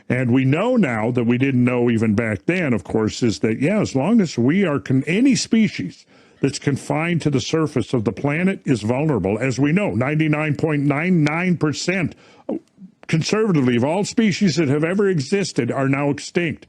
And we know now that we didn't know even back then, of course, is that, yeah, as long as we are, any species that's confined to the surface of the planet is vulnerable. As we know, 99.99% conservatively of all species that have ever existed are now extinct.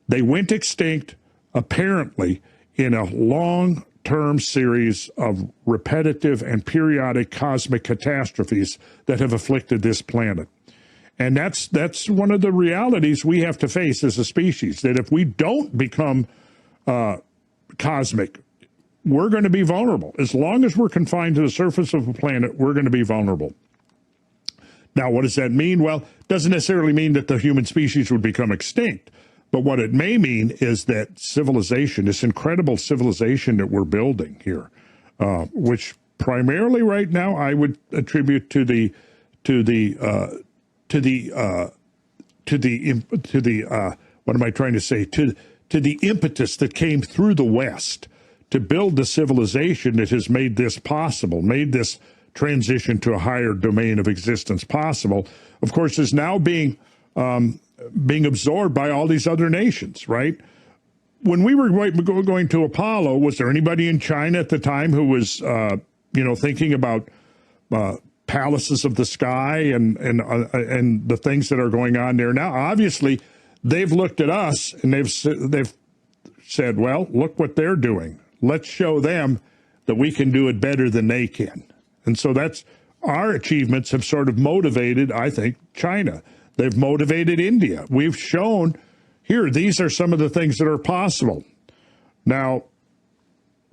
They went extinct, apparently, in a long-term series of repetitive and periodic cosmic catastrophes that have afflicted this planet. And that's one of the realities we have to face as a species, that if we don't become cosmic, we're going to be vulnerable. As long as we're confined to the surface of the planet, we're going to be vulnerable. Now, what does that mean? Well, it doesn't necessarily mean that the human species would become extinct. But what it may mean is that civilization, this incredible civilization that we're building here, which primarily right now I would attribute to the impetus that came through the West to build the civilization that has made this possible, made this transition to a higher domain of existence possible, of course, is now being absorbed by all these other nations, right? When we were going to Apollo, was there anybody in China at the time who was, thinking about palaces of the sky and the things that are going on there now? Obviously, they've looked at us and they've said, well, look what they're doing. Let's show them that we can do it better than they can. And so that's our achievements have sort of motivated, I think, China. They've motivated India. We've shown here, these are some of the things that are possible. Now,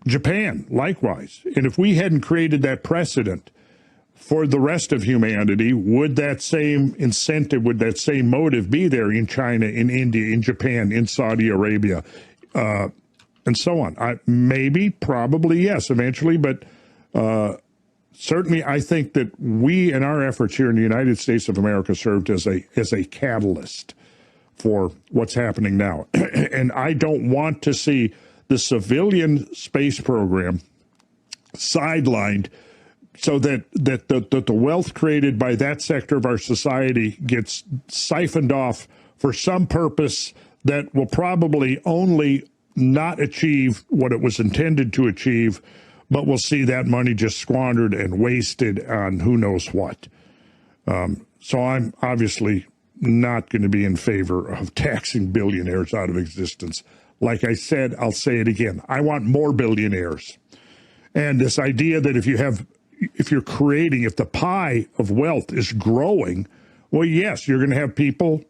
Japan, likewise. And if we hadn't created that precedent for the rest of humanity, would that same incentive, would that same motive be there in China, in India, in Japan, in Saudi Arabia, and so on? Maybe, probably, yes, eventually, but certainly I think that we and our efforts here in the United States of America served as a catalyst for what's happening now. And I don't want to see the civilian space program sidelined so that the wealth created by that sector of our society gets siphoned off for some purpose that will probably only not achieve what it was intended to achieve, but we'll see that money just squandered and wasted on who knows what. So I'm obviously not going to be in favor of taxing billionaires out of existence. Like I said, I'll say it again. I want more billionaires. And this idea that if the pie of wealth is growing, well, yes, you're going to have people,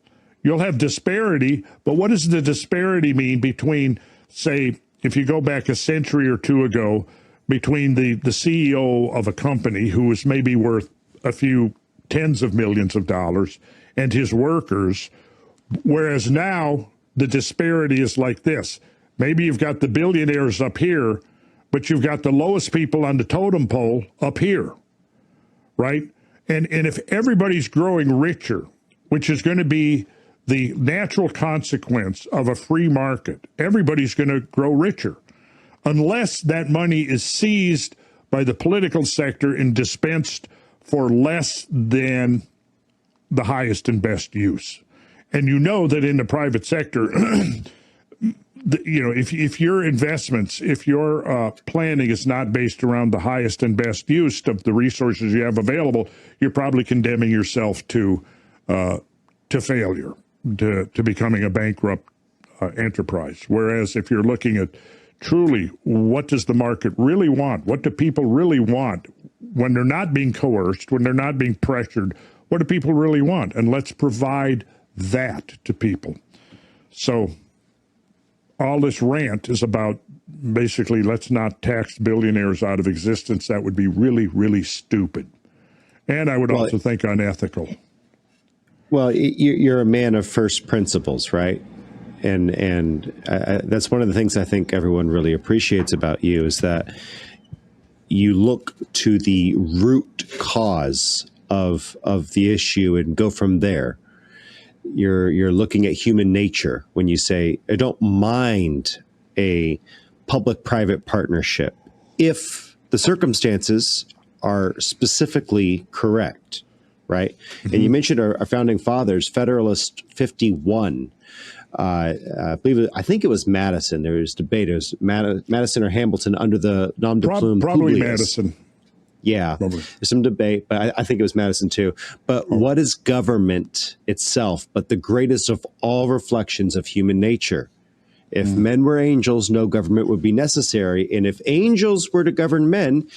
you'll have disparity, but what does the disparity mean between, say, if you go back a century or two ago, between the CEO of a company who was maybe worth a few tens of millions of dollars and his workers, whereas now the disparity is like this. Maybe you've got the billionaires up here, but you've got the lowest people on the totem pole up here, right? And if everybody's growing richer, which is going to be the natural consequence of a free market, everybody's going to grow richer, unless that money is seized by the political sector and dispensed for less than the highest and best use. And you know that in the private sector, if your investments, if your planning is not based around the highest and best use of the resources you have available, you're probably condemning yourself to failure, to becoming a bankrupt enterprise. Whereas if you're looking at truly what does the market really want, what do people really want when they're not being coerced, when they're not being pressured, what do people really want? And let's provide that to people. So all this rant is about basically let's not tax billionaires out of existence. That would be really, really stupid. And I would also think unethical. Well, you're a man of first principles, right? And that's one of the things I think everyone really appreciates about you is that you look to the root cause of the issue and go from there. You're looking at human nature when you say, I don't mind a public-private partnership if the circumstances are specifically correct, right? And you mentioned our founding fathers, Federalist 51. I think it was Madison. There was debate. It was Madison or Hamilton under the nom de plume Probably Publius. Madison. Yeah, Probably. There's some debate, but I think it was Madison too. But what is government itself but the greatest of all reflections of human nature? If men were angels, no government would be necessary. And if angels were to govern men,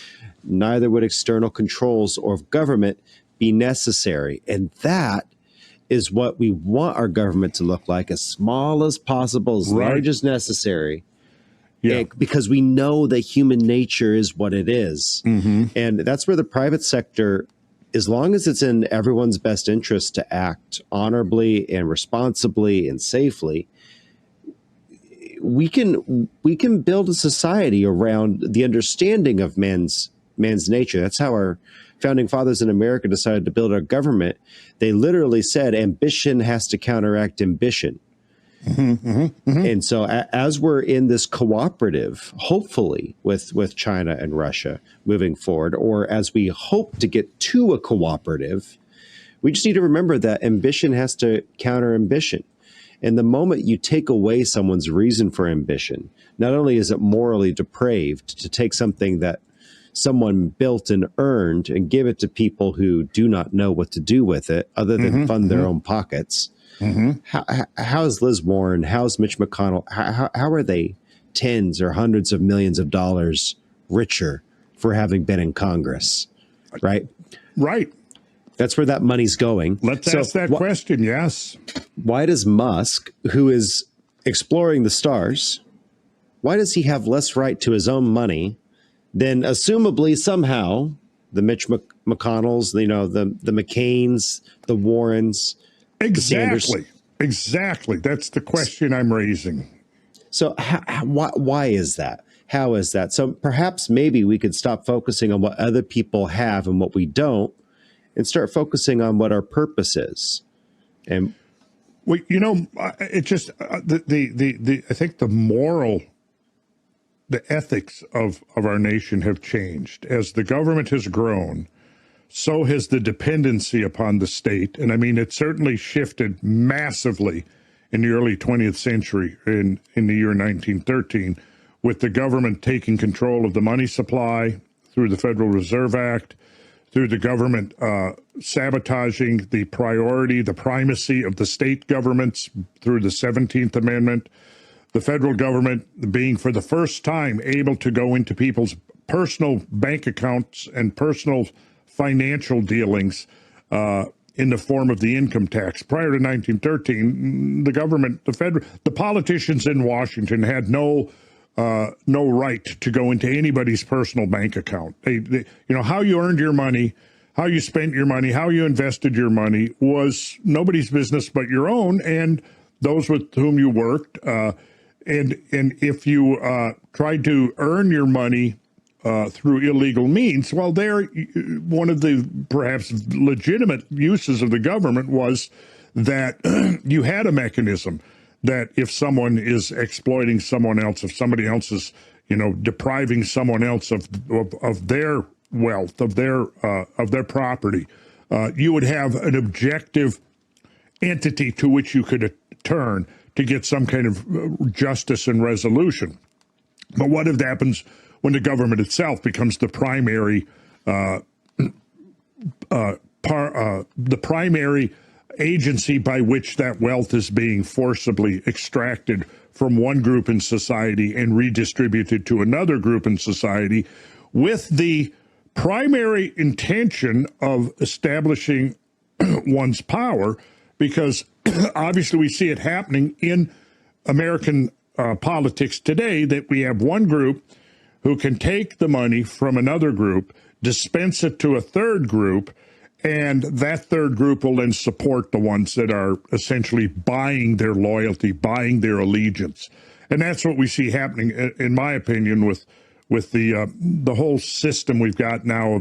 neither would external controls or government be necessary. And that is what we want our government to look like, as small as possible, as large as necessary. Yeah. Because we know that human nature is what it is. And that's where the private sector, as long as it's in everyone's best interest to act honorably and responsibly and safely, we can build a society around the understanding of man's nature. That's how our founding fathers in America decided to build our government. They literally said ambition has to counteract ambition. And so as we're in this cooperative, hopefully with China and Russia moving forward, or as we hope to get to a cooperative, we just need to remember that ambition has to counter ambition. And the moment you take away someone's reason for ambition, not only is it morally depraved to take something that someone built and earned and give it to people who do not know what to do with it other than fund their own pockets. How's Liz Warren? How's Mitch McConnell? How are they tens or hundreds of millions of dollars richer for having been in Congress? Right? Right. That's where that money's going. Let's ask that question, yes. Why does Musk, who is exploring the stars, why does he have less right to his own money than assumably somehow the Mitch McConnells, the McCains, the Warrens? Exactly. Exactly. That's the question I'm raising. So why is that? How is that? So perhaps maybe we could stop focusing on what other people have and what we don't, and start focusing on what our purpose is. And well, it just I think the ethics of our nation have changed as the government has grown. So has the dependency upon the state. And I mean, it certainly shifted massively in the early 20th century in the year 1913, with the government taking control of the money supply through the Federal Reserve Act, through the government sabotaging the primacy of the state governments through the 17th Amendment, the federal government being for the first time able to go into people's personal bank accounts and personal financial dealings in the form of the income tax. Prior to 1913, the politicians in Washington had no right to go into anybody's personal bank account. They how you earned your money, how you spent your money, how you invested your money was nobody's business but your own and those with whom you worked. And if you tried to earn your money through illegal means, well, one of the perhaps legitimate uses of the government was that you had a mechanism that if someone is exploiting someone else, if somebody else is, depriving someone else of their wealth, of their property, you would have an objective entity to which you could turn to get some kind of justice and resolution. But what happens when the government itself becomes the primary agency by which that wealth is being forcibly extracted from one group in society and redistributed to another group in society, with the primary intention of establishing one's power? Because obviously we see it happening in American politics today, that we have one group who can take the money from another group, dispense it to a third group, and that third group will then support the ones that are essentially buying their loyalty, buying their allegiance. And that's what we see happening, in my opinion, with the whole system we've got now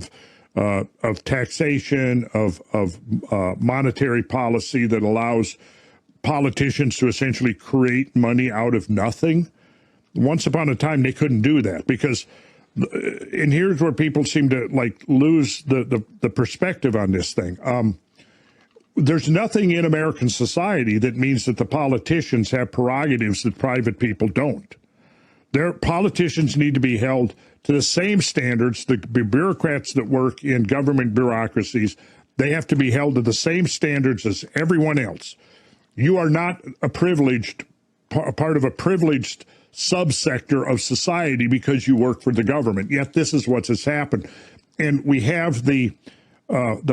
of taxation, of monetary policy that allows politicians to essentially create money out of nothing. Once upon a time, they couldn't do that because and here's where people seem to like lose the perspective on this thing. There's nothing in American society that means that the politicians have prerogatives that private people don't. Their politicians need to be held to the same standards. The bureaucrats that work in government bureaucracies, they have to be held to the same standards as everyone else. You are not a part of a privileged subsector of society because you work for the government. Yet this is what has happened. And we have the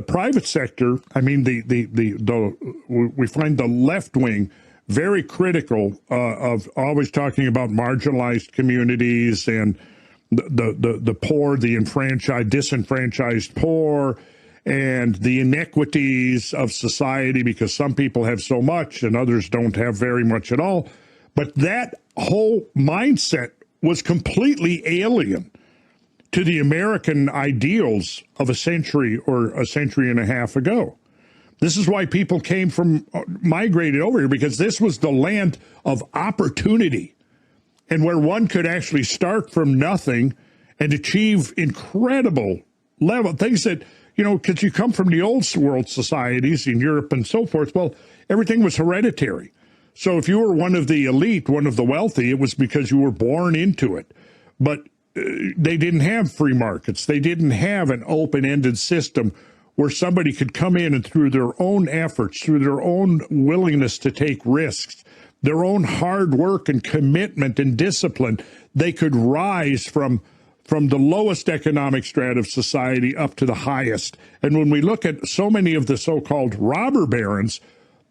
private sector. I mean, we find the left wing very critical of always talking about marginalized communities and the poor, the disenfranchised poor, and the inequities of society because some people have so much and others don't have very much at all. But that whole mindset was completely alien to the American ideals of a century or a century and a half ago. This is why people migrated over here, because this was the land of opportunity and where one could actually start from nothing and achieve incredible things that, because you come from the old world societies in Europe and so forth, well, everything was hereditary. So if you were one of the elite, one of the wealthy, it was because you were born into it. But they didn't have free markets. They didn't have an open-ended system where somebody could come in and through their own efforts, through their own willingness to take risks, their own hard work and commitment and discipline, they could rise from the lowest economic strata of society up to the highest. And when we look at so many of the so-called robber barons,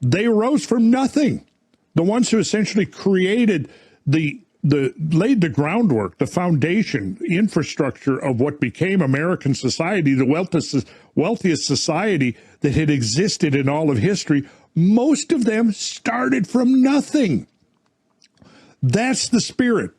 they rose from nothing. The ones who essentially created laid the groundwork, the foundation, infrastructure of what became American society, the wealthiest society that had existed in all of history, most of them started from nothing. That's the spirit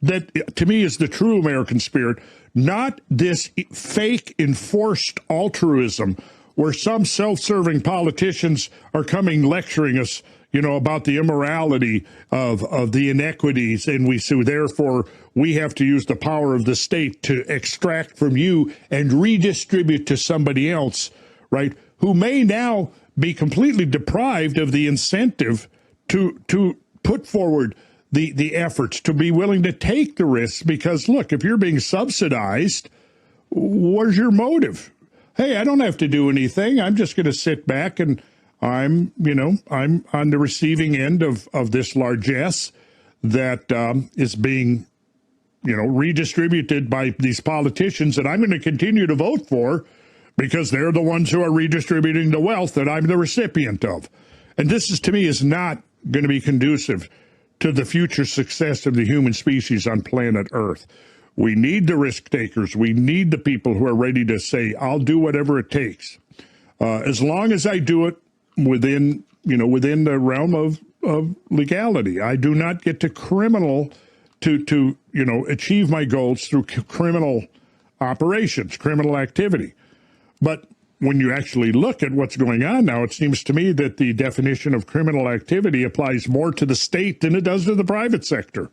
that, to me, is the true American spirit, not this fake enforced altruism where some self-serving politicians are coming lecturing us about the immorality of the inequities, and so therefore we have to use the power of the state to extract from you and redistribute to somebody else, right, who may now be completely deprived of the incentive to put forward the efforts, to be willing to take the risks, because, look, if you're being subsidized, where's your motive? Hey, I don't have to do anything. I'm just going to sit back and I'm on the receiving end of this largesse that is being, redistributed by these politicians that I'm going to continue to vote for because they're the ones who are redistributing the wealth that I'm the recipient of. And this is, to me, is not going to be conducive to the future success of the human species on planet Earth. We need the risk takers. We need the people who are ready to say, I'll do whatever it takes. As long as I do it within the realm of legality. I do not get to achieve my goals through criminal operations, criminal activity. But when you actually look at what's going on now, it seems to me that the definition of criminal activity applies more to the state than it does to the private sector.